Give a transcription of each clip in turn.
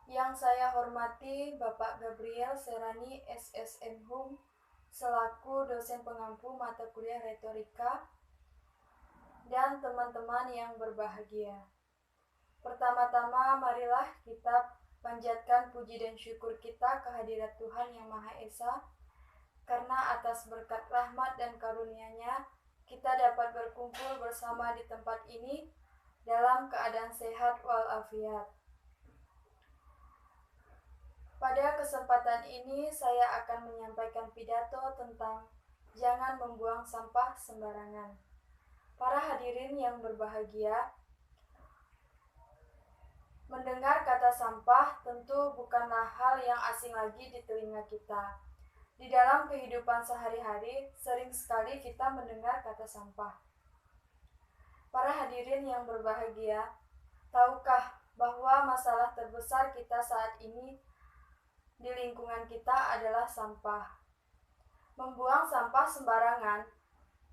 Yang saya hormati Bapak Gabriel Serani SSM Hum selaku dosen pengampu mata kuliah retorika dan teman-teman yang berbahagia. Pertama-tama marilah kita panjatkan puji dan syukur kita kehadirat Tuhan Yang Maha Esa, karena atas berkat rahmat dan karunia-Nya kita dapat berkumpul bersama di tempat ini dalam keadaan sehat walafiat. Pada kesempatan ini saya akan menyampaikan pidato tentang jangan membuang sampah sembarangan. Para hadirin yang berbahagia, mendengar kata sampah tentu bukanlah hal yang asing lagi di telinga kita. Di dalam kehidupan sehari-hari, sering sekali kita mendengar kata sampah. Para hadirin yang berbahagia, tahukah bahwa masalah terbesar kita saat ini di lingkungan kita adalah sampah? Membuang sampah sembarangan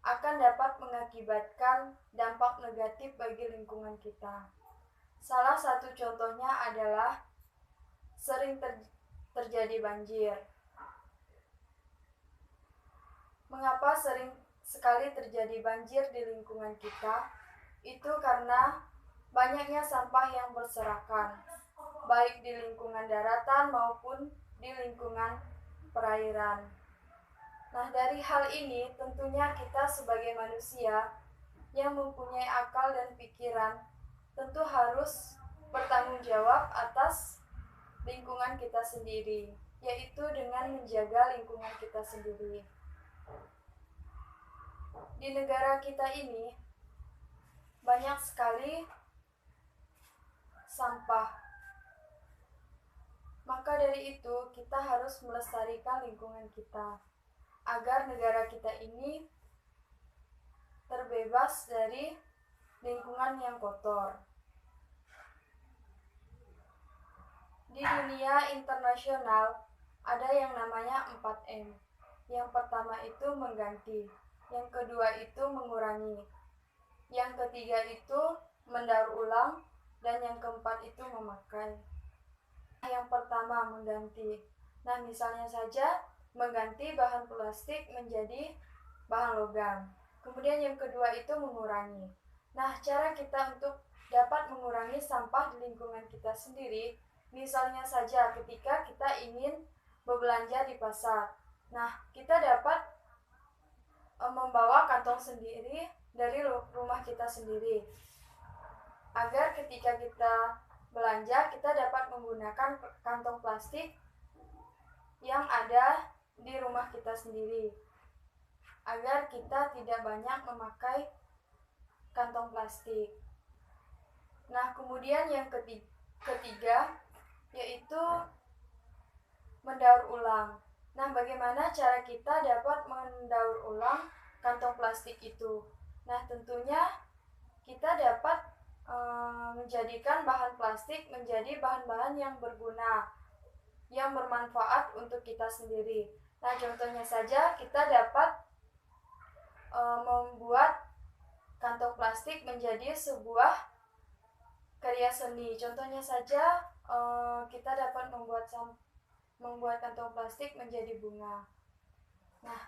akan dapat mengakibatkan dampak negatif bagi lingkungan kita. Salah satu contohnya adalah sering terjadi banjir. Mengapa sering sekali terjadi banjir di lingkungan kita? Itu karena banyaknya sampah yang berserakan, baik di lingkungan daratan maupun di lingkungan perairan. Nah, dari hal ini tentunya kita sebagai manusia yang mempunyai akal dan pikiran tentu harus bertanggung jawab atas lingkungan kita sendiri, yaitu dengan menjaga lingkungan kita sendiri. Di negara kita ini banyak sekali sampah. Maka dari itu kita harus melestarikan lingkungan kita agar negara kita ini terbebas dari lingkungan yang kotor. Di dunia internasional ada yang namanya 4M. Yang pertama itu mengganti, yang kedua itu mengurangi, yang ketiga itu mendaur ulang, dan yang keempat itu memakai. Yang pertama mengganti. Nah, misalnya saja mengganti bahan plastik menjadi bahan logam. Kemudian yang kedua itu mengurangi. Nah, cara kita untuk dapat mengurangi sampah di lingkungan kita sendiri, misalnya saja ketika kita ingin berbelanja di pasar. Nah, kita dapat membawa kantong sendiri dari rumah kita sendiri, agar ketika kita belanja kita dapat menggunakan kantong plastik yang ada di rumah kita sendiri, agar kita tidak banyak memakai kantong plastik. Nah, kemudian yang ketiga yaitu mendaur ulang. Nah, bagaimana cara kita dapat mendaur ulang kantong plastik itu? Nah, tentunya kita dapat menjadikan bahan plastik menjadi bahan-bahan yang berguna, yang bermanfaat untuk kita sendiri. Nah, contohnya saja kita dapat membuat kantong plastik menjadi sebuah karya seni. Contohnya saja kita dapat membuat kantong plastik menjadi bunga. Nah,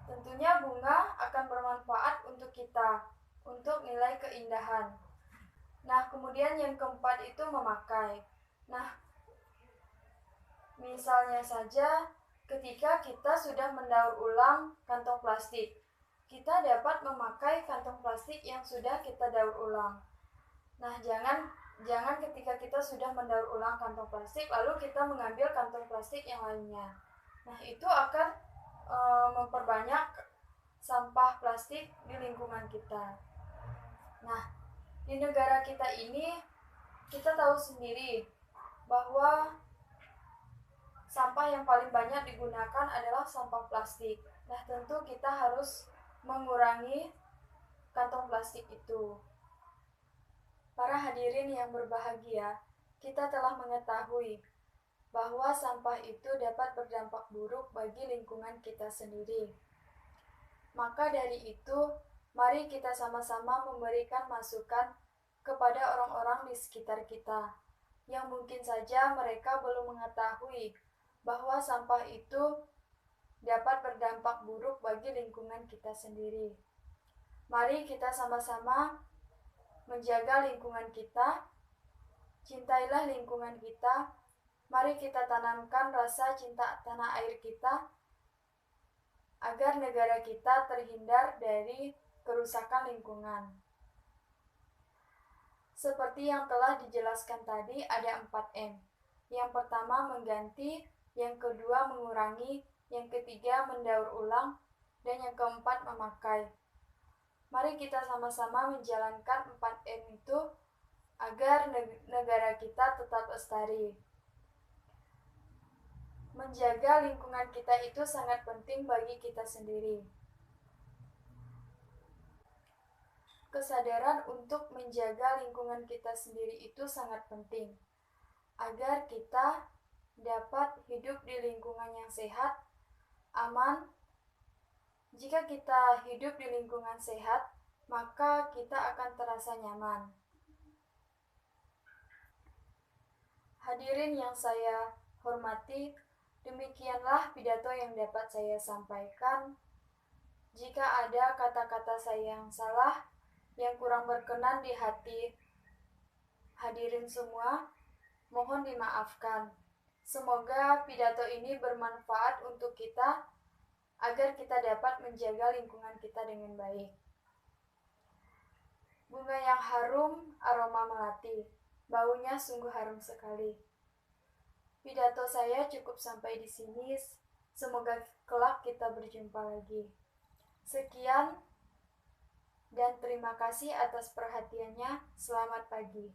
tentunya bunga akan bermanfaat untuk kita, untuk nilai keindahan. Nah, kemudian yang keempat itu memakai. Nah, misalnya saja ketika kita sudah mendaur ulang kantong plastik, kita dapat memakai kantong plastik yang sudah kita daur ulang. Nah, jangan ketika kita sudah mendaur ulang kantong plastik lalu kita mengambil kantong plastik yang lainnya. Nah, itu akan memperbanyak sampah plastik di lingkungan kita. Nah, di negara kita ini kita tahu sendiri bahwa sampah yang paling banyak digunakan adalah sampah plastik. Nah, tentu kita harus mengurangi kantong plastik itu. Para hadirin yang berbahagia, kita telah mengetahui bahwa sampah itu dapat berdampak buruk bagi lingkungan kita sendiri. Maka dari itu, mari kita sama-sama memberikan masukan kepada orang-orang di sekitar kita, yang mungkin saja mereka belum mengetahui bahwa sampah itu dapat berdampak buruk bagi lingkungan kita sendiri. Mari kita sama-sama menjaga lingkungan kita, cintailah lingkungan kita, mari kita tanamkan rasa cinta tanah air kita, agar negara kita terhindar dari kerusakan lingkungan. Seperti yang telah dijelaskan tadi, ada 4M. Yang pertama mengganti, yang kedua mengurangi, yang ketiga mendaur ulang, dan yang keempat memakai. Mari kita sama-sama menjalankan 4M itu agar negara kita tetap lestari. Menjaga lingkungan kita itu sangat penting bagi kita sendiri. Kesadaran untuk menjaga lingkungan kita sendiri itu sangat penting agar kita dapat hidup di lingkungan yang sehat, aman. Jika kita hidup di lingkungan sehat, maka kita akan terasa nyaman. Hadirin yang saya hormati, demikianlah pidato yang dapat saya sampaikan. Jika ada kata-kata saya yang salah, yang kurang berkenan di hati hadirin semua, mohon dimaafkan. Semoga pidato ini bermanfaat untuk kita, agar kita dapat menjaga lingkungan kita dengan baik. Bunga yang harum, aroma melati, baunya sungguh harum sekali. Pidato saya cukup sampai di sini. Semoga kelak kita berjumpa lagi. Sekian dan terima kasih atas perhatiannya. Selamat pagi.